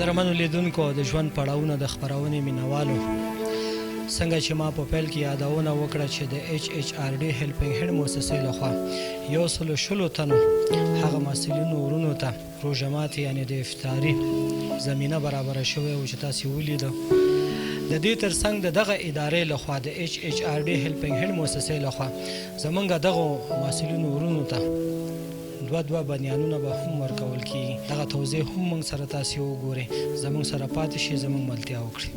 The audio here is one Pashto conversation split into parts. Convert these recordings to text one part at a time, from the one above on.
قدرمنو لیدونکو د ژوند پړاوونه د خپرونې مینوالو، څنګه چې ما په پیل کې یادونه وکړه چې د HHRD هیلپینګ هینډ مؤسسې لخوا 120 تنو هغه محصلینو ورونو ته روژه ماتي یعنې د افطاري زمینه برابره شوې وه چې تاسې ولیده. د دې ترڅنګ د دغه ادارې لخوا د HHRD هیلپینګ هینډ مؤسسې لخوا زمونږ دغو محصلینو ورونو ته دوه بنیانونه به هم ورکول کېږي. دغه توضیح هم موږ سره تاسې وګورئ، زموږ سره پاتې شئ، زموږ ملتیا وکړئ.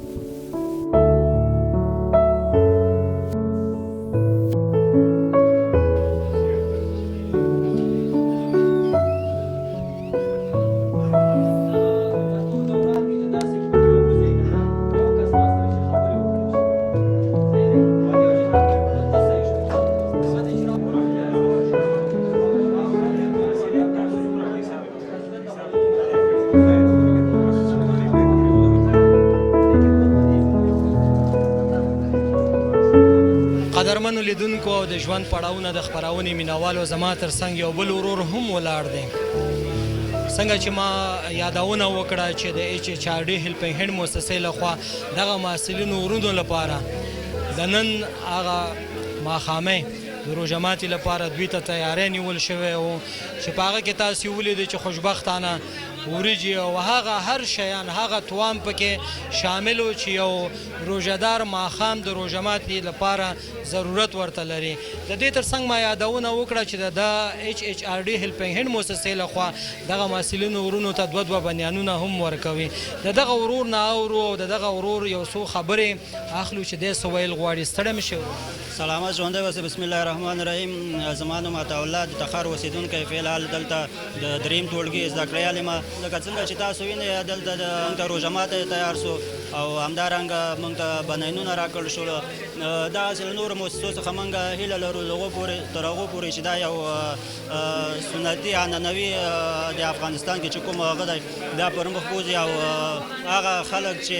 قدرمنو لیدونکو او د ژوند پړاوونه د خپرونې مینوالو، زما تر څنګ یو بل ورور هم ولاړ دی. څنګه چې ما یادونه وکړه چې د HHRD هیلپینګ هینډ مؤسسې لخوا دغه محصلینو ورونو لپاره د نن هغه ماښامۍ د روژه ماتي لپاره دوی ته تیاری نیول شوی و چې په هغه کې تاسې ولیدئ چې خوشبختانه وریجې او هغه هر شیان هغه توام پکې شامل و چې یو روژهدار ماښام د روژه ماتي لپاره ضرورت ورته لري. د دې ترڅنګ ما یادونه وکړه چې د HHRD هیلپینګ هینډ مؤسسې لخوا دغه محصلینو ورونو ته دوه بنیانونه هم ورکوي. د دغه ورور نه اورو او د دغه ورور یو څو خبرې اخلو چې دی څه ویل غواړي. ستړی مه شئ. سلامت ژوندی اوسئ. بسم الله الرحمن الرحیم. زما نوم عطاالله د تخار اوسېدونکی فعلحال دلته د دریم ټولګي زده کړیال یم. لکه څنګه چې تاسو وینئ دلته موږ ته روژه ماتی تیار سو او همدارنګه موږ ته بنینونه راکړل شول. داسې له نورو مؤسسو څخه موږ هیله لرو تر هغو پورې چې دا یو سنتي عنعنوي د افغانستان کې چې کوم هغه دی دا پرمخ بوځي او هغه خلک چې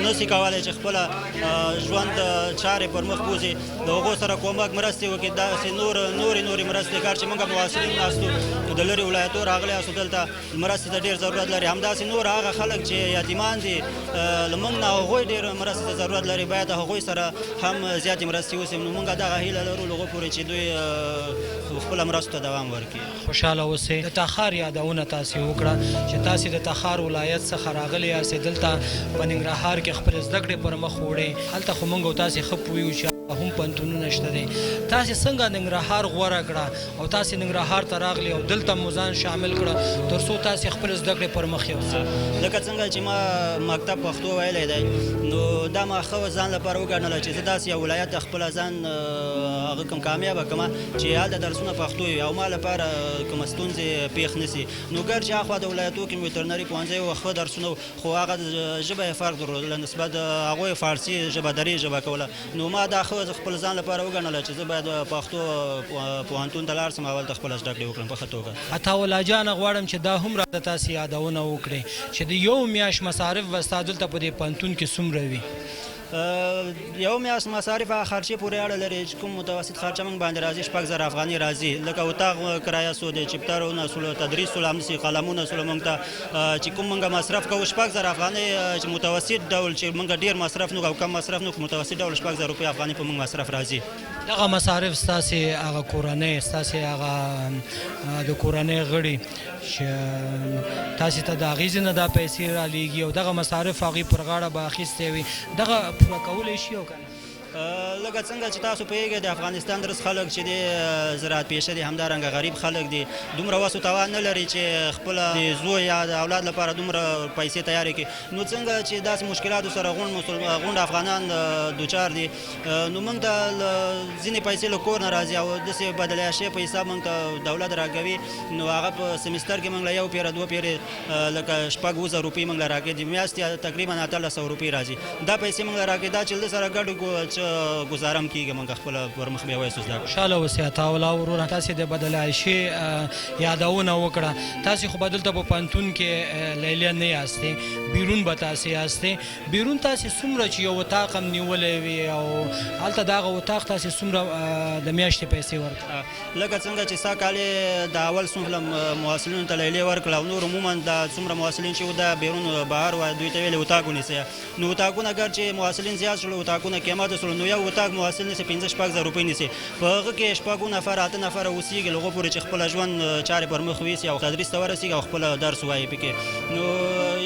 نسي کولی چې خپله ژوند چارې پرمخ بوځي د هغو سره کومک مرستې وکړي. داسې نورې مرستې کار چې موږ محصلین ناستو د لرې ولایتو راغلی یاستو دلته مرستې ته ډېر ضرورت لري. همداسې نور هغه خلک چې یتیمان دي له موږ نه هغوی ډېر مرستې ته ضرورت لري، باید هغوی سره هم زیاتې مرستې وسي. نو موږ دغه هیله لرو له هغو پورې چې دوی خپله مرستو ته دوام ورکړي. خوشحاله اوسئ. د تخار یادونه تاسې وکړه چې تاسې د تخار ولایت څخه راغلي یاستئ، دلته په ننګرهار کې خپلې زده کړې پر مخ وړئ. هلته خو موږ او تاسې ښه پوهیږو چې هم پوهنتونونه شته دی. تاسې څنګه ننګرهار غوره کړه او تاسې ننګرهار ته راغلي او دلته مو ځان شامل کړه تر څو تاسې خپل زده کړې پر مخ یوسئ؟ لکه څنګه چې ما مکتب پښتو ویلی دی، نو دا ما ښه ځان لپاره وګڼله چې زه داسې یو ولایت ته خپله ځان هغه کوم کامیابه کړمه چې هلته درسونه پښتو وي او ما لپاره کومه ستونزې پېښ نه سي. نو ګر چې هخوا د ولایتو کې ویټرنري پوهنځی و ښه درسونه خو هغه ژبه یې فرق درلودله نسبت هغوی فارسي ژبه دري ژبه کوله. نو ما دا ښه خپل ځان لپاره وګڼله چې زه باید پښتو پوهنتون ته لاړ سم او هلته خپله زده کړې وکړم په ښه توګه. عطاالله جانه غواړم چې دا هم راته تاسې یادونه وکړئ چې د یو میاشت مصارف به ستا دلته په دې پوهنتون کې څومره وي؟ یو میاشت مصارف هغه خرچې پورې اړه لري چې کوم متوسط خرچه موږ باندې راځي 6000 افغانۍ راځي. لکه اتاق کرایه سو د چپټرونه سولو تدریس سولو همداسې قلمونه سولو موږ ته چې کوم موږ مصرف کوو 6000 افغانۍ چې متوسط ډول چې موږ ډېر مصرف نه او کم مصرف نه متوسط ډول 6000 روپۍ افغانۍ په موږ مصرف راځي. دغه مصارف ستاسې هغه کورنۍ ستاسې هغه د کورنۍ غړي چې تاسې ته د هغې نه دا پیسې رالیږي او دغه مصارف هغوی پر غاړه به اخیستی وي، دغه پوره کولی شي او که نه؟ لکه څنګه چې تاسو پوهیږئ د افغانستان درس خلک چې دی زراعت پیشه دي، همدارنګه غریب خلک دي، دومره وس او توان نه لري چې خپله د زوی یا د اولاد لپاره دومره پیسې تیارې کړي. نو څنګه چې داسې مشکلاتو سره غونډ افغانان دوچار دي، نو موږ ته ځینې پیسې له کور نه راځي او داسې بدلیا شوی په حساب موږ ته دولت راکوي. نو هغه په سمستر کې موږ له یو پیره دوه پیرې لکه 6,000 روپۍ موږ له راکوي، د میاشتې تقریبا 1800 روپۍ راځي. دا پیسې موږ له راکوي. دا چې له سره ګډ ګزارم کېږي موږ خپله پر مخ بیا وایسو زده کړو. خوشحاله اوسئ عطاالله وروره، تاسې د بدل عایشې یادونه وکړه. تاسې خو به دلته په پوهنتون کې لیلیه نه یاستې، بیرون به تاسې یاستې. بیرون تاسې څومره چې یو اتاق هم نیولی وي او هلته د هغه اتاق تاسې څومره د میاشتې پیسې ورکړه؟ لکه څنګه چې سا کال د اول څومره محصلینو ته لیلیې ورکړه او نور عموما د څومره محصلین چې وو د بیرون بهر وای دوی ته ویلې اتاق ونیسئ. نو اتاقونه اګر چې محصلین زیات شول، اتاقونه قیمت شول، نو یو اتاق محصل نیسي 5-6 زره روپۍ نیسي. په هغه کې 6 نفر 8 نفر اوسېږي له هغو پورې چې خپله ژوند چارې پر مخ ویسي او تدریس ته ورسېږي او خپله درس ووایي پکې. نو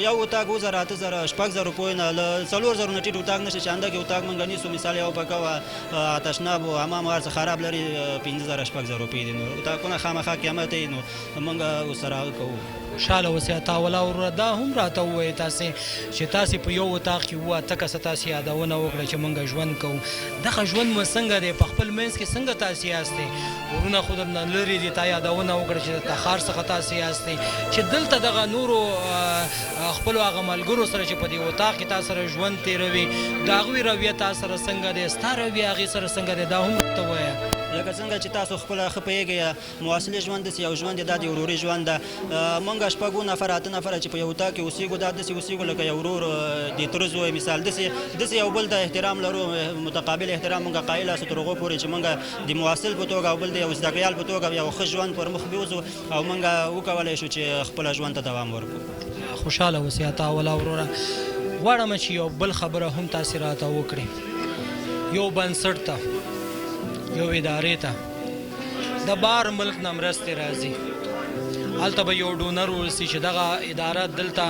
یو اتاق 2000 8000 6 روپۍ نه له 4000 نه ټیټ اتاق نشته چې انده کې اتاق موږ نیسو. مثال یو پکه وه تشناب و حمام هر څه خراب لري 5000 6 روپۍ دي. نو اتاقونه خامخا قیمت دی، نو موږ ورسره هغه کوو. خوشحاله اوسئ عطاالله وروره. دا هم راته ووایئ تاسې چې تاسې په یو اتاق کې 8 کسه تاسې یادونه وکړه چې موږ ژوند کوو. دغه ژوند مو څنګه دی؟ په خپل منځ کې څنګه تاسې یاستئ؟ ورونه خو درنه لرې دي، تا یادونه وکړه چې د تخار څخه تاسې یاستئ، چې دلته دغه نورو خپلو هغه ملګرو سره چې په دې اتاق کې تا سره ژوند تېروي، د هغوی رویه تا سره څنګه دی؟ ستا رویه هغې سره څنګه دی؟ دا هم ورته ووایه. لکه څنګه چې تاسو خپله ښه پوهېږئ محصلي ژوند داسې یو ژوند دی، دا د وروري ژوند ده. موږ 6 نفر 8 نفره چې په یو اتاق کې اوسېږو، دا داسې اوسېږو لکه یو ورور د تره زوی مثال. داسې یو بل ته احترام لرو، متقابل احترام موږ قایل یاستو تر هغو پورې چې موږ د محصل په توګه او بل د یو زده کړیال په توګه یو ښه ژوند پر مخ بیوځو او موږ وکولی شو چې خپله ژوند ته دوام ورکړو. خوشحاله اوسئ عطاالله وروره. غواړم چې یو بل خبره هم تاسې راته وکړئ. یو بنسټ ته، یو ادارې ته د بار ملک نه مرستې راځي، هلته به یو ډونر ورسي چې دغه اداره دلته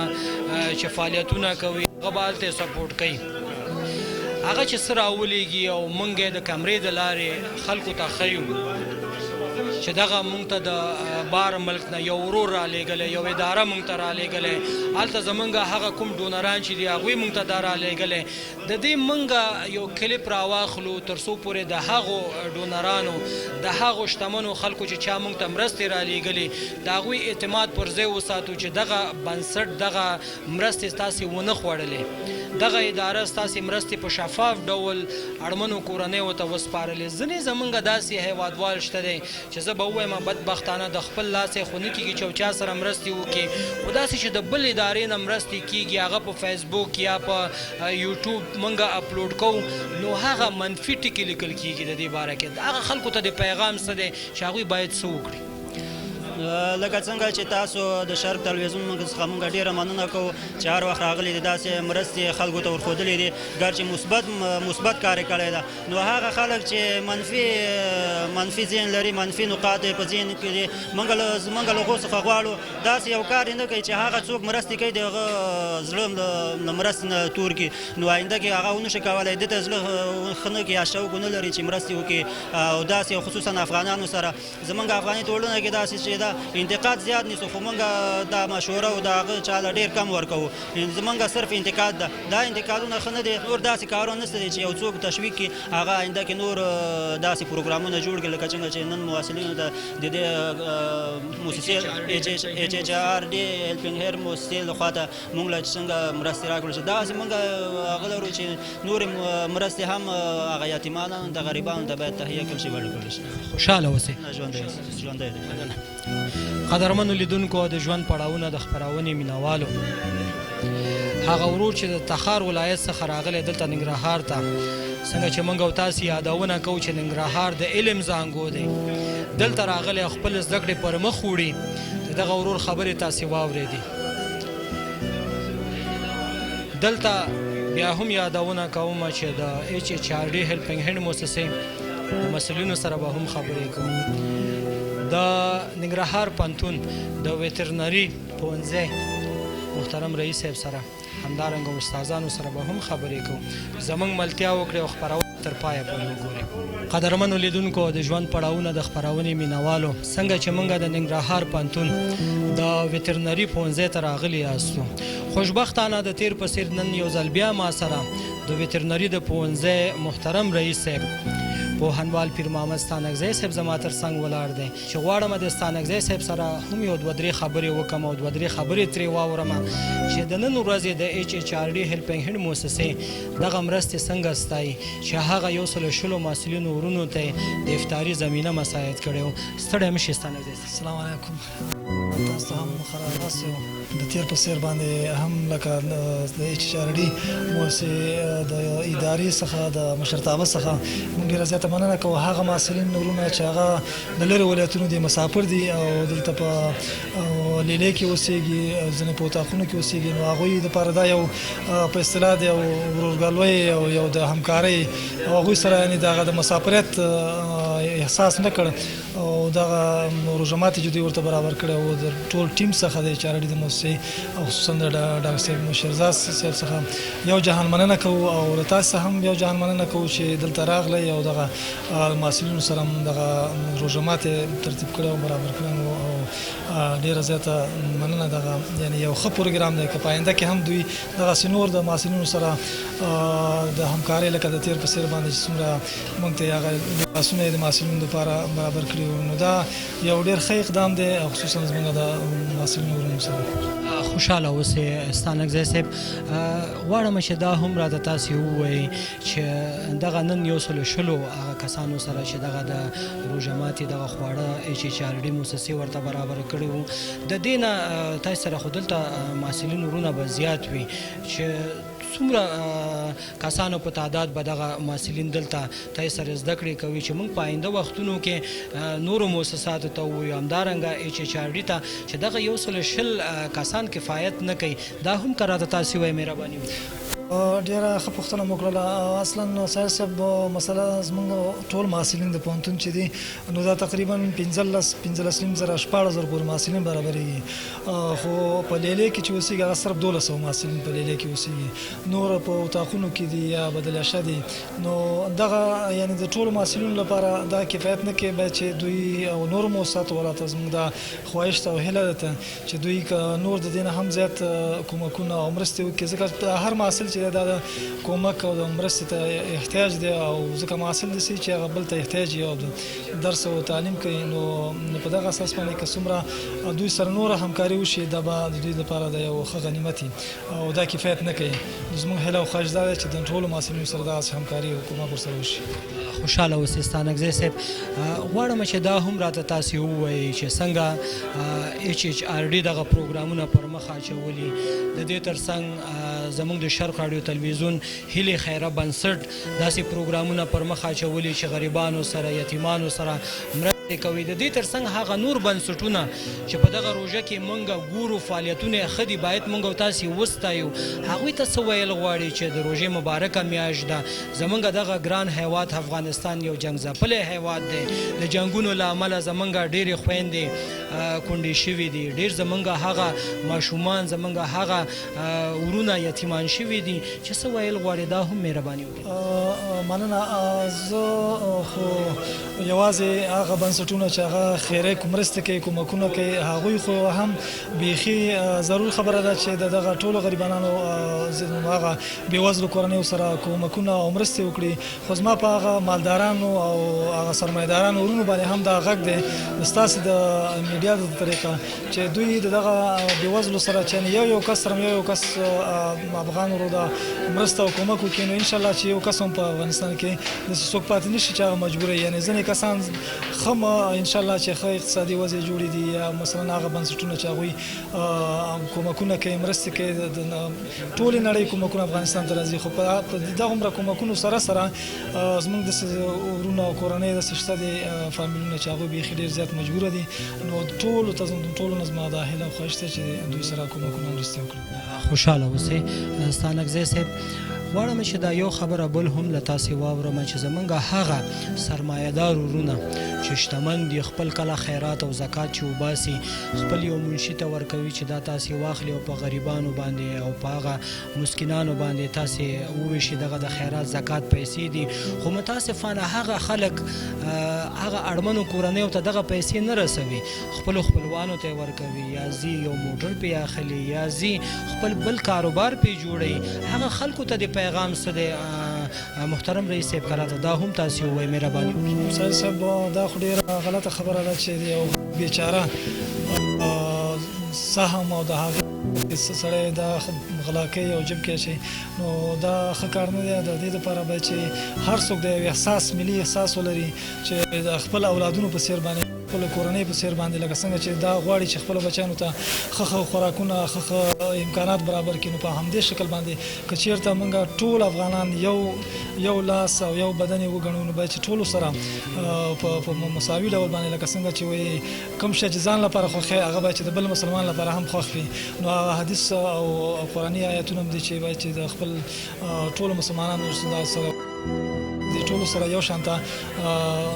چې فعالیتونه کوي هغه به هلته یې سپورټ کوي. هغه چې څه راولېږي او موږ یې د کمرې د لارې خلکو ته ښیو چې دغه موږ ته د بار ملک نه یو ورور رالیږلی، یو اداره موږ ته رالیږلی، هلته زموږ هغه کوم ډونران چې دي هغوی موږ ته دا رالیږلی. د دې موږ یو کلیپ راواخلو تر څو پورې د هغو ډونرانو، د هغو شتمنو خلکو چې چا موږ ته مرستې رالیږلي، د هغوی اعتماد پر ځای وساتو چې دغه بنسټ دغه مرستې ستاسې ونه خوړلې، دغه اداره ستاسې مرستې په شفاف ډول اړمنو کورنیو ته وسپارلې. ځینې زموږ داسې هیوادوال شته دی چې زه به ووایم بدبختانه د خپل لاس یې خو نه کېږي چې یو چا سره مرستې وکړي، خو داسې چې د بل ادارې نه مرستې کېږي هغه په فیسبوک یا په یوټیوب موږ اپلوډ کوو، نو هغه منفي ټکي لیکل کېږي د دې باره کې. هغه خلکو ته د پیغام څه دی چې هغوی باید څه وکړي؟ لکه څنګه چې تاسو د شرق تلویزیون څخه موږ ډېره مننه کوو چې هر وخت راغلي دي داسې مرستې خلکو ته ورښودلې دي، ګر چې مثبت کار یې کړی ده. نو هغه خلک چې منفي ذهن لري، منفي نقاط یې په ذهن کې دي، موږ له هغو څخه غواړو داسې یو کار یې نه کوي چې هغه څوک مرستې کوي د هغه زړه له مرستې نه تور کړي. نو آینده کې هغه ونه شي کولی، ده ته زړه ښه نه کړي یا شوق ونه لري چې مرستې وکړي. او داسې خصوصا افغانانو سره زموږ افغاني ټولنه کې داسې چې ده انتقاد زیات نیسو، خو موږ دا مشوره او د هغه چا له ډېر کم ورکوو. زموږ صرف انتقاد ده، دا انتقادونه ښه نه دی. نور داسې کارونه نشته دی چې یو څوک تشویق کړي، هغه آینده کې نور داسې پروګرامونه جوړ کړي لکه څنګه چې نن محصلینو ته د دې موسسې HHRD هیلپینګ هیر موسسې لخوا ته موږ له څنګه مرستې راکړل شي، داسې موږ هغه لرو چې نورې مرستې هم هغه یتیمانو د غریبانو ته باید تهیه کړل شي، ورکړل شي. خوشحاله اوسئ. ژوندی دی. قدرمنو لیدونکو، د ژوند پړاوونه د خپرونې مینوالو، هغه ورور چې د تخار ولایت څخه راغلی دلته ننګرهار ته، څنګه چې موږ او تاسې یادونه کوو چې ننګرهار د علم زانګو دی، دلته راغلی خپل زده کړې پر مخ وړي. د دغه ورور خبرې تاسې واورېدې. دلته بیا هم یادونه کوم چې د HHRD هیلپینګ هینډ موسسې د مسؤلینو سره به هم خبرې کوو. د ننګرهار پوهنتون د ویټرنري پوهنځي محترم رئیس صاحب سره، همدارنګه استادانو سره به هم خبرې کوو. زموږ ملتیا وکړئ او خپرونه تر پایه پورې وګورئ. قدرمنو لیدونکو، د ژوند پړاوونه د خپرونې مینوالو، څنګه چې موږ د ننګرهار پوهنتون د ویټرنري پوهنځي ته راغلي یاستو، خوشبختانه د تیر په څېر نن یو ځل بیا ما سره د ویټرنري د پوهنځي محترم رئیس صاحب پوهنوال پیر محمد ستانکزی صاحب زما تر څنګ ولاړ دی چې غواړم د ستانکزی صاحب سره هم یو دوه درې خبرې وکړم او دوه درې خبرې ترې واورم چې د نن ورځې د HHRD هیلپینګ هینډ مؤسسې دغه مرستې څنګه ستایي چې هغه 120 محصلینو ورونو ته د افطاري زمینه مساعد کړی و. ستړی مه شئ ستانکزی صاحب. السلام علیکم. تاسو هم خراغاس یو د تیر په سیر باندې هم لکه د HHRD مؤسسې د ادارې څخه د مشرتابه څخه موږ ډېره زیاته مننه کوو. هغه محصلین ورونه چې هغه د لرې ولایتونو دي مسافر دي او دلته په لیلې کې اوسېږي ځینې په اطاقونو کې اوسېږي نو هغوی دپاره دا یو په اصطلاح د یو ورورګلوۍ او یو د همکارۍ او هغوی سره یعنې د هغه د مسافریت احساس نه کړ او دغه روژه ماتې چې دوی ورته برابر کړی او د ټول ټیم څخه د HRD د مؤسسې او خصوصا د ډاکټر صاحب شیرزاد صاحب څخه یو جهان مننه کوو او له تاسو هم یو جهان مننه کوو چې دلته راغلی او دغه محصلینو سره هم دغه روژه ماتې ترتیب کړی او برابر کړی او ډېره زیاته مننه. دغه یعنې یو ښه پروګرام دی که په آینده کې هم دوی دغسې نور د محصلینو سره د همکارۍ لکه د تیر په څېر باندې چې څومره موږ ته هغه لباسونه یې د محصلینو دپاره برابر کړي وو نو دا یو ډېر ښه اقدام دی خصوصا زموږ د محصلینو ورونو سره. خوشحاله اوسئ ستانکزی صاحب. غواړم چې دا هم راته تاسې ووایئ چې دغه نن 120 هغه کسانو سره چې دغه د روژه ماتې دغه خواړه HHRD مؤسسې ورته برابر کړي وو د دې نه تاسې سره خو دلته محصلین ورونه به زیات وي چې څومره کسانو په تعداد به دغه محصلین دلته تاسې سره زده کړې کوي چې موږ په آینده وختونو کې نورو مؤسساتو ته ووایو همدارنګه HHRD ته چې دغه 120 کسان کفایت نه کوي دا هم که راته تاسې وایي مهرباني وکړئ. ډېره ښه پوښتنه مو کړله. اصلا سایل صاحب مسله زموږ ټول محصلین د پوهنتون چې دي نو دا تقریبا 15,000 پورې محصلین برابرېږي خو په لیلې کې چې اوسېږي هغه صرف 1200 محصلین په لیلې کې اوسېږي نور په اطاقونو کې دي یا بدلیاشه دي نو دغه یعنې د ټولو محصلینو لپاره دا کفایت نه کوي باید چې دوی او نورو مؤسساتو ولاته زموږ دا خواهش ته او هیله ده چې دوی نور د دې نه هم زیات کومکونه او مرستې وکړي ځکه هر محصل چې دا د کومک او د مرستې ته احتیاج دی او ځکه محصل داسې چې هغه بل ته احتیاج یې او د درس او تعلیم کوي نو په دغه اساس باندې که څومره دوی سره نوره همکاري وشي دا به د دوی لپاره د یو ښه غنیمت او دا کفایت نه کوي. زموږ هیله او خواهش دا ده چې د ټولو محصلینو سره دغسې همکاري او کومک ورسره وشي. خوشحاله اوسئ ستانکزی صاحب. غواړم چې دا هم راته تاسې ووایئ چې څنګه HHRD دغه پروګرامونه پر مخ اچولي د دې تر څنګ زموږ د شرق راډیو تلویزیون هیلې خیره بنسټ داسې پروګرامونه پر مخ اچولي چې غریبانو سره یتیمانو سره مرستې کوي. د دې تر څنګ هغه نور بنسټونه چې په دغه روژه کې موږ ګورو فعالیتونه یې ښه دي باید موږ او تاسې وستایو هغوی ته څه ویل غواړي چې د روژې مبارکه میاشت ده زموږ دغه ګران هیواد افغانستان یو جنګ ځپلی هیواد دی د جنګونو له امله زموږ ډېرې خویندې کونډې شوي دي ډېر زموږ هغه ماشومان زموږ هغه ورونه یتیمان شوي دي چې څه ویل غواړي دا هم مهرباني وکړي. مننه. زه خو یوازې هغه بنسټونه چې هغه خیري مرستې کوي کومکونه کوي هغوی خو هم بیخي ضرور خبره ده چې دغه ټولو غریبانو هغه بېوزلو کورنیو سره کومکونه او مرستې وکړي خو زما په هغه مالدارانو او هغه سرمایه‌دارانو ورونو باندې هم دا غږ دی ستاسې د میډیا د طریقه چې دوی دغه بېوزلو سره چې یو کس سره یو کس افغان ورو دا مرسته او کومک وکړي نو انشاءالله چې یو کس هم په افغانستان کې داسې څوک پاتې نه شي چې هغه مجبوره یعنې ځینې کسان ښه انشاءالله چې ښه اقتصادي وضع جوړې دي یا مثلا هغه بنسټونه چې هغوی کومکونه کوي مرستې کوي د ټولې نړۍ کومکونه افغانستان ته راځي خو په دغومره کومکونو سره سره زموږ داسې ورونه او کورنۍ داسې شته دي فامیلونه چې هغوی بیخي ډېر زیات مجبوره دي نو ټولو ته ټولو نه زما دا هیله او خواهش دی چې دوی سره کومکونه مرستې وکړي. خوشحاله اوسئ ستانکزی صاحب. غواړم چې دا یو خبره بل هم له تاسې واورم چې زموږ هغه سرمایه‌دار ورونه چې شتمن دي خپل کله خیرات او زکات چې وباسي خپل یو منشي ته ورکوي چې دا تاسې واخلي او په غریبانو باندې او په هغه مسکینانو باندې تاسې وویشي دغه د خیرات زکات پیسې دي خو متاسفانه هغه خلک هغه اړمنو کورنیو ته دغه پیسې نه رسوي خپلو خپلوانو ته یې ورکوي یا ځي یو موټر پې اخلي یا ځي خپل بل کاروبار پې جوړوي هغه خلکو ته د پیغام څه دی محترم رئیس صاحب کراته دا هم تاسو وایي مهرباني وکړئ. سر صاحب دا خو ډېره غلطه خبره ده چې یو بیچاره سهم او د هغه سړی دا غلا کوي او جب کوي شي نو دا ښه کار نه دی. د دې لپاره باید چې هر څوک د یو احساس ملي احساس ولري چې د خپل اولادونو په څیر باندې خپل کورنۍ په څیر باندې لکه څنګه چې دا غواړي چې خپل بچیانو ته ښه خوراکونه ښه امکانات برابر کړي. نو په همدې شکل باندې که چېرته موږ ټول افغانان یو لاس او یو بدن یې وګڼو نو باید چې ټولو سره په مساوي ډول باندې لکه څنګه چې وایي کوم شی چې ځان لپاره خوښ هغه باید چې د بل مسلمان لپاره هم خوښ وي. نو هغه حدیث او قرآني آیتونه هم دي چې باید چې د خپل ټولو مسلمانانو سره د ټولو سره یو شان ته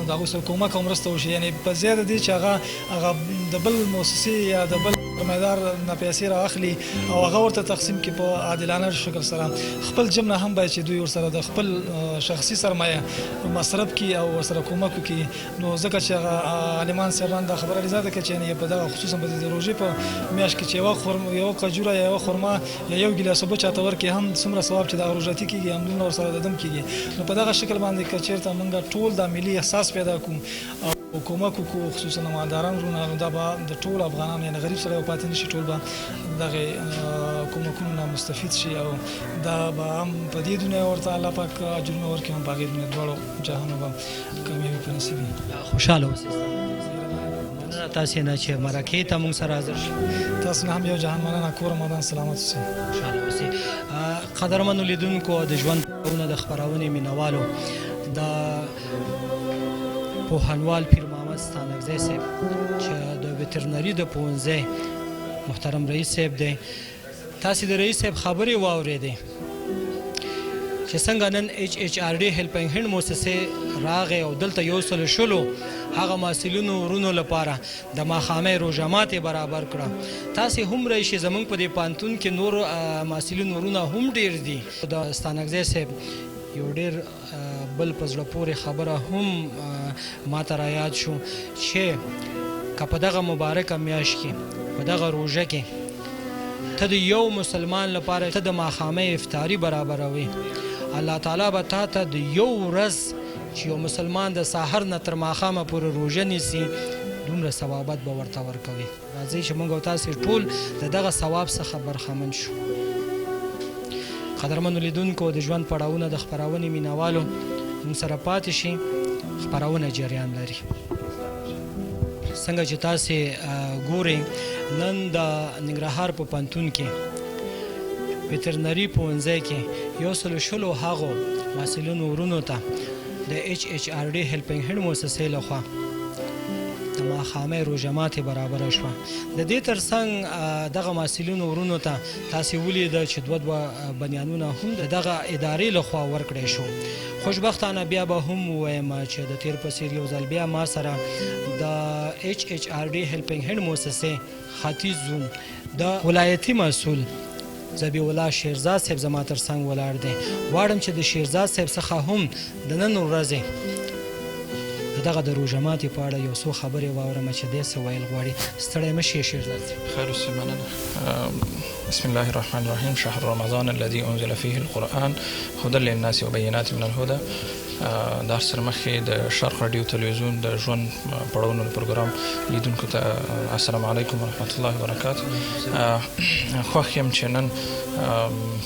د هغوی سره کومک او مرسته وشي. یعنې په ځای د دې چې هغه د بل مؤسسې یا د بل سرمایدار نه پیسې رااخلي او هغه ورته تقسیم کړي په عادلانه شکل سره خپل جب نه هم باید چې دوی ورسره د خپل شخصي سرمایه مصرف کړي او ورسره کومک وکړي. نو ځکه چې هغه عالمان صاحبان دا خبره زیاته کړي چې په دغه خصوصا په د روژې په میاشت کې چې یوه کجوره یا یوه خرما یا یو ګیلاس اوبه چاته ورکړي هم څومره ثواب چې دغه روژتي کېږي همدومره ورسره د دم کېږي. نو په دغه شکل باندې که چېرته موږ ټول دا ملي احساس پیدا کړو او کومک وکړو خصوصا مالداران وروڼه نو دا به د ټولو افغانانو یعنې غریب سړی به پاتې نه شي ټول به دغې کومکونو نه مستفید شي او دا به هم په دې دنیا ورته الله پاک اجرونه ورکړي هم په هغې دنیا دواړو جهانو به کامیابي په نصیب وي. خوشحاله اوسئ. مننه تاسې نه چې مرکې ته موږ سره حاضر شئ. تاسو نه هم یو جهان مننه. کور مودان سلامت اوسئ. خوشحاله اوسئ. قدرمنو لیدونکو د ژوند پړاوونه د خپرونې مینوالو د پوهنوال پیر محمد ستانکزی صاحب چې د ویټرنري د پوهنځي محترم رئیس صاحب دی تاسې د رئیس صاحب خبرې واورېدې چې څنګه نن HHRD هیلپینګ هینډ مؤسسې راغې او دلته 120 هغه محصلینو ورونو لپاره د ماښامۍ روژه ماتې برابر کړه. تاسې هم راشئ زموږ په دې پوهنتون کې نور محصلین ورونه هم ډېر دي. د ستانکزی صاحب یو ډېر بل په زړه پورې خبره هم ماته رایاد شو چې که په دغه مبارکه میاشت کې په دغه روژه کې ته د یو مسلمان لپاره ته د ماښامۍ افطاري برابروي الله تعالی به تا ته د یو ورځ چې یو مسلمان د سحر نه تر ماښامه پورې روژه نیسي دومره ثوابت به ورته ورکوي. راځئ چې موږ او تاسې ټول د دغه ثواب څخه برخمن شو. قدرمنو لیدونکو د ژوند پړاوونه د خپرونې مینوالو موږ سره پاتې شي. خپرونه جریان لري. څنګه چې تاسې ګورئ نن د ننګرهار په پوهنتون کې ویټرنري پوهنځی کې 120 هغو محصلینو ورونو ته د HHRD هیلپینګ هینډ مؤسسې لخوا د ماښامۍ روژه ماتې برابره شوه. د دې ترڅنګ دغه محصلینو ورونو ته تاسې ولیده چې دوه بنیانونه هم د دغه ادارې لخوا ورکړی شو. خوشبختانه بیا به هم ووایم چې د تیر په څېر یو ځل بیا ما سره د HHRD هیلپینګ هینډ مؤسسې ختیځ زون د ولایتي مسؤل ذبیح الله شیرزاد صاحب زما تر څنګ ولاړ دی. غواړم چې د شیرزاد صاحب څخه هم د نن ورځې دغه د روژه ماتې په اړه یو څو خبرې واورم چې دی څه ویل غواړي. ستړی مه شې شیرزاد صاحب. خیر اوسئ. مننه. بسم الله الرحمن الرحیم. شهر رمضان الذي انزل فيه القرآن هدى للناس وبينات من الهدى. دا سره مخکې د شرق راډیو تلویزیون د ژوند پړاوونو پروګرام لیدونکو ته السلام علیکم ورحمت الله وبرکاته. خوښ یم چې نن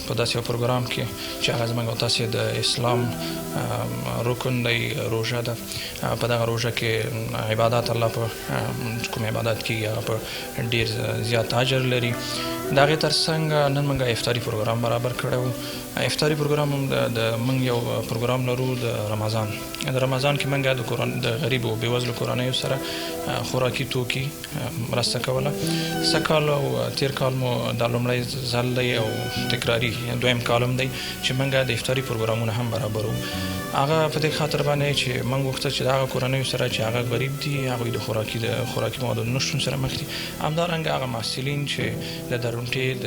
په داسې یو پروګرام کې چې هغه زموږ او تاسې د اسلام رکن دی روژه ده. په دغه روژه کې عبادات الله په کوم عبادت کېږي هغه په ډېر زیات اجر لري. د هغې تر څنګ نن موږ افطاري پروګرام برابر کړی و. افطاري پروګرام هم د موږ یو پروګرام لرو د رمضان. د رمضان کې موږ د غریبو بېوزلو کورنیو سره خوراکي توکي مرسته کوله. سږ کال او تېر کال مو دا لومړی ځل دی او تکراري دویم کال هم دی چې موږ د افطاري پروګرامونه هم برابرو. هغه په دې خاطر باندې چې موږ غوښتل چې د هغه کورنیو سره چې هغه غریب دي هغوی د خوراکي موادو نشتون سره مخ دي. همدارنګه هغه محصلین چې د درونټې د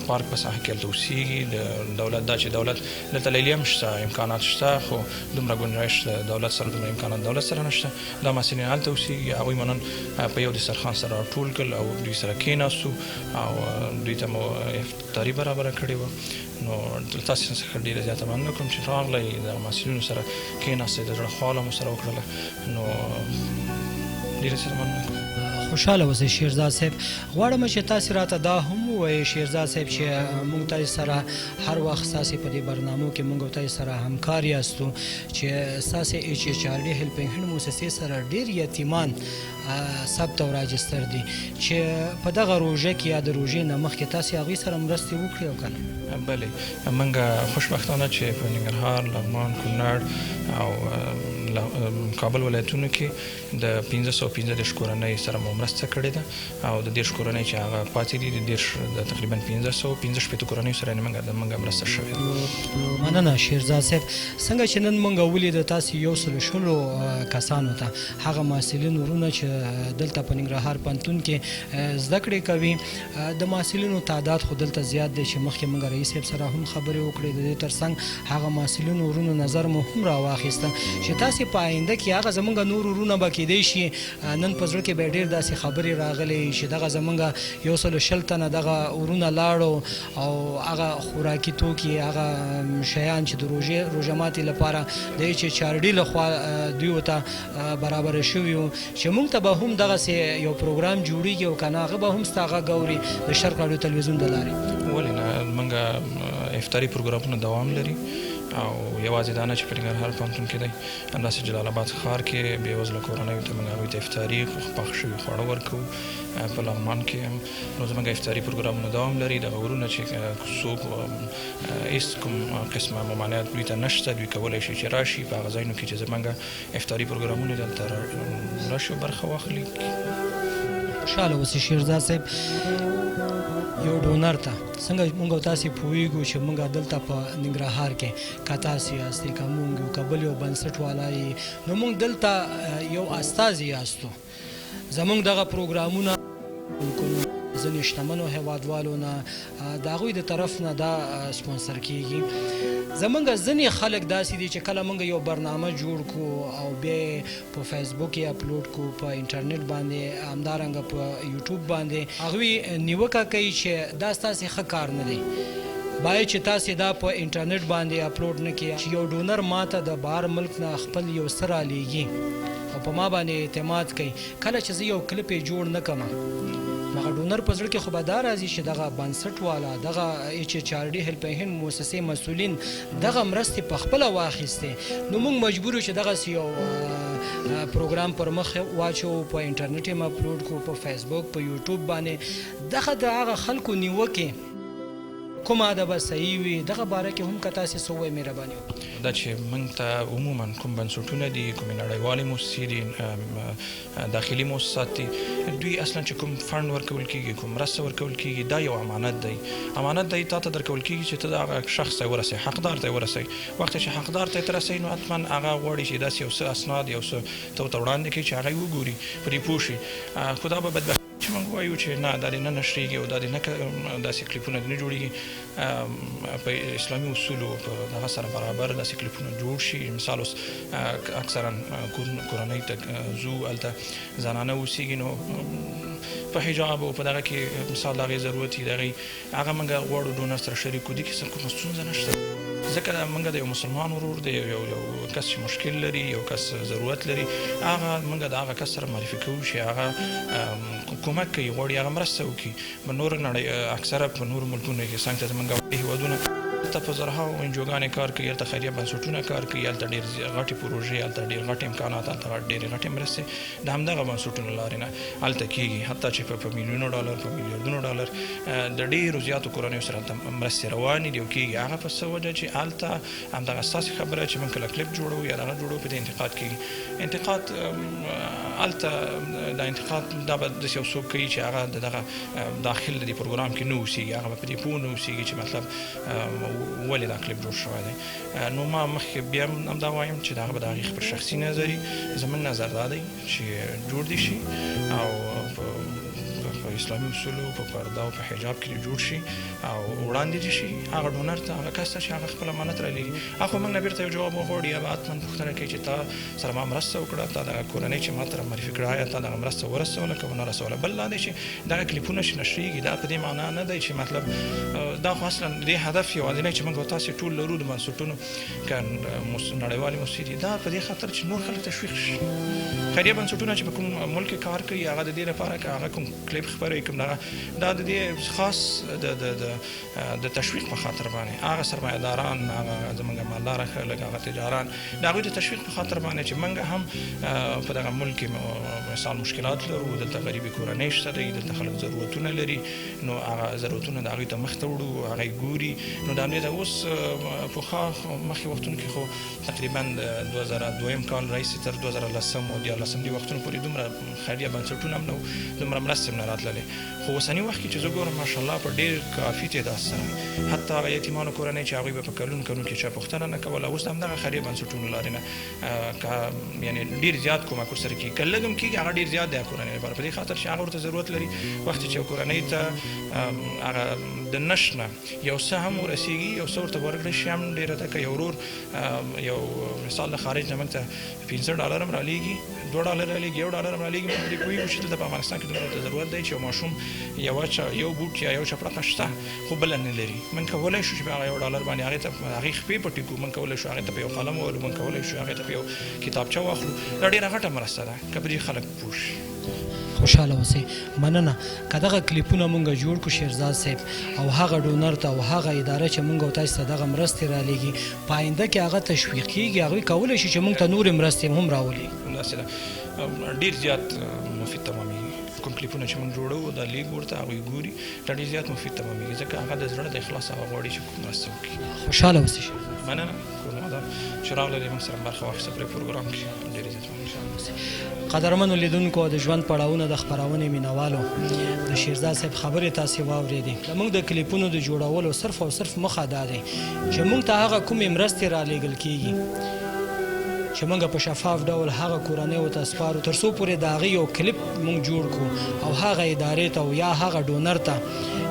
پارک په ساحه کې هلته اوسېږي د دولت دا چې دولت دلته لیلې هم شته امکانات شته خو دومره ګنجایش دولت سره دومره امکانات دولت سره نشته دا محصلین هلته اوسېږي هغوی مو نن په یو دسترخوان سره راټول کړل او دوی سره کېناستو او دوی ته مو افطاري برابره کړې وه نو تاسې څخه ډېره زیاته مننه کوم چې راغلی د محصلینو سره کېناستئ د زړه خواله مو سره وکړله نو ډېره زیاته مننه کوم خوشاله اوسئ شیرزاد صاحب غواړم چې تاسې راته دا هم ووایئ شیرزاد صاحب چې موږ تاسې سره هر وخت ستاسې په دې برنامو کې موږ تاسې سره همکار یاستو چې ستاسې HHRD هیلپینګ هینډ موسسې سره ډېر یتیمان ثبت او راجستر دي چې په دغه روژه کې یا د روژې نه مخکې تاسې هغوی سره مرستې وکړي او که نه بلې موږ خوشبختانه چې په ننګرهار لغمان کونړ او کابل ولایتونو کې د 1515 کورنۍ سره مو مرسته کړې ده او د 10 کورنۍ چې هغه پاتې دي د تقریبا 1515 کورنۍ سره موږ مرسته شوې ده مننه شیرزاد صاحب څنګه چې نن موږ ولیده تاسې 100 کسانو ته هغه محصلین ورونه چې دلته په ننګرهار پوهنتون کې زده کړې کوي د محصلینو تعداد خو دلته زیات دی چې مخکې موږ رئیس صاحب سره هم خبرې وکړې د دې ترڅنګ هغه محصلینو ورونو نظر مو هم راواخیسته چې تاسې په آینده کې هغه زمونږ نور ورونه به کیدای شي نن په زړه کې به ډېر داسې خبرې راغلې چې دغه زمونږ 100 تنه دغه ورونه لاړو او هغه خوراکي توکي هغه شیان چې د روژه ماتي لپاره د HHRD لخوا دوی ته برابر شوي وو چې موږ ته به هم دغسې یو پروګرام جوړیږي او که نه هغه به هم ستا غږ اوري د شرق راډیو تلویزیون د لارې ولې نه موږ افطاري پروګرامونه دوام لري او یوازې دا نه چې په ننګرهار پوهنتون کې دی همداسې جلال آباد ښار کې بېوزله کورنیو ته موږ هغوی ته افطاري پاخه شوي خواړه ورکوو په لغمان کې هم نو زموږ افطاري پروګرامونه دوام لري دغه ورونه چې څوک هېڅ کوم قسمه ممانعت دوی ته نشته دوی کولی شي چې راشي په هغه ځایونو کې چې زموږ افطاري پروګرامونه دلته راشي او برخه واخلي خوشحاله اوسئ شیرزاد صاحب یو ډونر ته څنګه موږ او تاسې پوهېږو چې موږ دلته په ننګرهار کې که تاسې یاستئ که موږ یو که بل یو بنسټ والا یې نو موږ دلته یو استازي یاستو زموږ دغه پروګرامونه ځینې شتمنو هیوادوالو نه د هغوی د طرف نه دا سپانسر کیږي زمونږ ځینې خلک داسې دي چې کله موږ یو برنامه جوړ کړو او بیا په فیسبوک یې اپلوډ کړو په انټرنیټ باندې همدارنګه په یوټیوب باندې هغوی نیوکه کوي چې دا ستاسې ښه کار نه دی باید چې تاسې دا په انټرنیټ باندې اپلوډ نه کړئ چې یو ډونر ماته د بهر ملک نه خپل یو څه رالیږي او په ما باندې اعتماد کوي کله چې زه یو کلپ یې جوړ نه کړم هغه ډونر په زړه کې خو به دا راځي چې دغه بنسټ والا دغه HHRD هیلپینګ هینډ موسسې مسؤلین دغه مرستې په خپله واخیستې نو موږ مجبور یو چې دغسې یو پروګرام پر مخ واچو په انټرنیټ یې اپلوډ کړو په فیسبوک په یوټیوب باندې دغه د هغه خلکو نیوکې کومه ده به صحیح وي دغه باره کې هم که تاسې څه ووایئ مهرباني وکړئ دا چې موږ ته عموما کوم بنسټونه دي کومې نړیوالې موسسې دي داخلي موسسات دي دوی اصلا چې کوم فنډ ورکول کېږي کوم مرسته ورکول کېږي دا یو امانت دی امانت دی تا ته درکول کېږي چې ته د هغه شخص ته ورسوي حقدار ته ورسوي وخت چې حقدار ته رسوي نو حتما هغه غواړي چې داسې یو څه اسناد یو څه ته ورته وړاندې کړي چې هغه یې وګوري پرې پوه شي خو دا به بدبختي چې موږ وایو چې نه دا دې نه نشریږي او دا دې نه داسې کلیپونه نه جوړېږي په اسلامي اصولو په دغه سره برابر داسې کلیپونه جوړ شي مثال اوس اکثرا کورنۍ ته ځو هلته زنانه اوسېږي نو په حجاب او په دغه کې مثال د هغې ضرورت وي د هغې هغه موږ غواړو ډونر سره شریک کړو دې کې څه کومه ستونزه نشته ځکه موږ د یو مسلمان ورور دی یو کس چې مشکل لري یو کس ضرورت لري هغه موږ د هغه کس سره معرفي کوو چې هغه کومک کوي غواړي هغه مرسته وکړي په نور نړۍ اکثره په نورو ملکونو کې څنګه چې موږ هېوادونه هلته په زرهاو انجوګانې کار کوي هلته خیریه بنسټونه کار کوي هلته ډېر غټې پروژې هلته ډېر غټ امکانات هلته ډېرې غټې مرستې د همدغه بنسټونو لارې نه هلته کېږي حتی چې په میلیونو ډالر په میلیاردونو ډالر د ډېرو زیاتو کورنیو سره هلته مرستې روانې دي او کېږي هغه په څه وجه چې هلته همدغه ستاسې خبره چې موږ کله کلیپ جوړوو یا دغه جوړوو په دې انتقاد کېږي انتقاد هلته دا انتقاد دا به داسې یو څوک کوي چې هغه دغه داخل د دې پروګرام کې نه اوسېږي هغه به په دې پوه نه اوسېږي چې مطلب ولې دا کلیپ جوړ شوی دی نو ما مخکې بیا همدا وایم چې د هغه به د هغې خپل شخصي نظر وي زموږ نظر دا دی چې جوړ دي شي او په اسلامي اصولو په پرده او په حجاب کې جوړ شي او وړاندې دي شي هغه ډونر ته هغه کس ته چې هغه خپل امانت رالیږي هغه خو موږ نه بیرته یو جواب وغواړي یا به حتما پوښتنه کوي چې تا سره ما مرسته وکړه تا دغه کورنۍ چې ما ته معرفي کړه تا دغه مرسته ورسوله که ونه رسوله بل دا دی چې دغه کلیپونه چې نشریږي دا په دې معنا نه دی چې مطلب دا خو اصلا دې هدف یوازینی چې موږ او تاسې ټول لرو د بنسټونو که نړیوالې موسسې دا په دې خاطر چې نور خلک تشویق شي خیریه بنسټونه چې په کوم ملک کې کار کوي هغه د دې لپاره که هغه کوم کلیپ خپروي کوم دغه دا د دې خاص د تشویق په خاطر باندې هغه سرمایه‌داران هغه زموږ مالداره خلک هغه تجاران د هغوی د تشویق په خاطر باندې چې موږ هم په دغه ملک کې مثال مشکلات لرو دلته غریبي کورنۍ شته دی دلته خلک ضرورتونه لري نو هغه ضرورتونه د هغوی ته مخ ته وړو هغه یې ګوري نو د همدې د اوس پخوا مخکې وختونو کې خو تقریبا د 2002 کال راهیسې تر 2010 او 2014 دې وختونو پورې دومره خیریه بنسټونه هم نه وو دومره مرستې هم نه راتللې خو اوسني وخت کې چې زه ګورم ماشاءالله په ډېر کافي تعداد سره حتی هغه یتیمانو کورنۍ چې هغوی به په کلونو کې چا پوښتنه نه کوله اوس د همدغه خیریه بنسټونو لارې نه یعنې ډېر زیات کومک ورسره کېږي که لږ هم کېږي هغه ډېر زیات دی کورنۍ لپاره په دې خاطر چې هغه ورته ضرورت لري وخت چې کورنۍ ته هغه د نش نه یو څه هم ورسېږي یو څه ورته ورکړی شي هم ډېره ده که یو ورور یو مثال د خارج نه موږ ته $15 هم رالیږي $2 رالیږي $1 هم رالیږي موږ پرې پوهېږو چې دلته په افغانستان کې دومره ورته ضرورت دی چې یو ماشوم یو بوټ یا یو چپړکه شته خو بله نه لري موږ کولی شو چې په هغه $1 باندې هغې ته هغې خپې پټې کړو موږ کولی شو هغې ته په یو قلم وولو موږ کولی شو هغې ته په یو کتابچه واخلو دا ډېره غټه مرسته ده که په دې خلک پوه شي خوشحاله اوسئ مننه که دغه کلیپونه مونږ جوړ کړو شیرزاد صاحب او هغه ډونر ته او هغه اداره چې مونږ او تاسو ته دغه مرستې رالیږي په آینده کې هغه تشویق کېږي هغوی کولی شي چې مونږ ته نورې مرستې هم راولي همداسې ده ډېر زیات مفید تمامېږي کوم کلیپونه چې موږ جوړوو دا لیږ ورته هغوی ګوري دا ډېر زیات مفید تمامېږي ځکه هغه د زړه د اخلاص هغه غواړي چې کوم مرسته وکړي خوشحاله اوسئ مننه کومه چې راغله موږ سره برخه واخیسته په پروګرام کې ډېر زیات قدرمنو لیدونکو د ژوند پړاوونه د خپرونې مینوالو د شیرزاد صاحب خبرې تاسې واورېدې زموږ د کلیپونو د جوړولو صرف او صرف موخه دا دی چې موږ ته هغه کومې مرستې رالیږل کېږي چې موږ په شفاف ډول هغه کورنیو ته سپارو تر څو پورې د هغې یو کلیپ موږ جوړ کړو او هغه ادارې ته یا هغه ډونر ته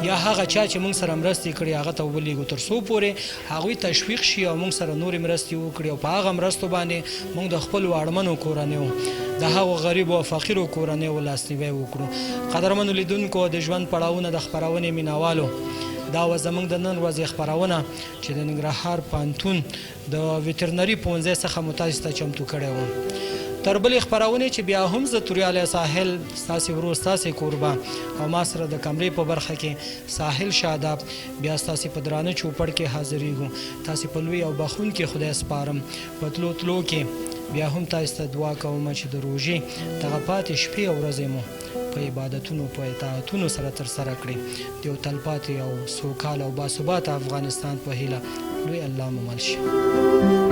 یا هغه چا چې موږ سره مرستې کړي هغه ته ولیږو تر څو پورې هغوی تشویق شي او موږ سره نورې مرستې وکړي او په هغه مرستو باندې موږ د خپلو اړمنو کورنیو د هغو غریبو او فقیرو کورنیو لاسنیوی وکړو قدرمنو لیدونکو د ژوند پړاوونه د خپرونې مینوالو دا و زموږ د نن ورځې خپرونه چې د ننګرهار پوهنتون د ویټرنري پوهنځي څخه مو تاسو ته چمتو کړی وم تر بلې خپرونې چې بیا هم زه توریالی ساحل ستاسې ورور ستاسې کوربه او ما سره د کمرې په برخه کې ساحل شاداب بیا ستاسې په درانه چوپړ کې حاضرېږو تاسې په لوی او بخښونکي خدای سپارم په تلو تلو کې بیا هم تاسو ته دعا کوم چې د روژې دغه پاتې شپې او ورځې مو په عبادتونو په اطاعتونو سره ترسره کړئ د یو تلپاتې او سوکاله او باثباته افغانستان په هیله لوی الله مو مل شي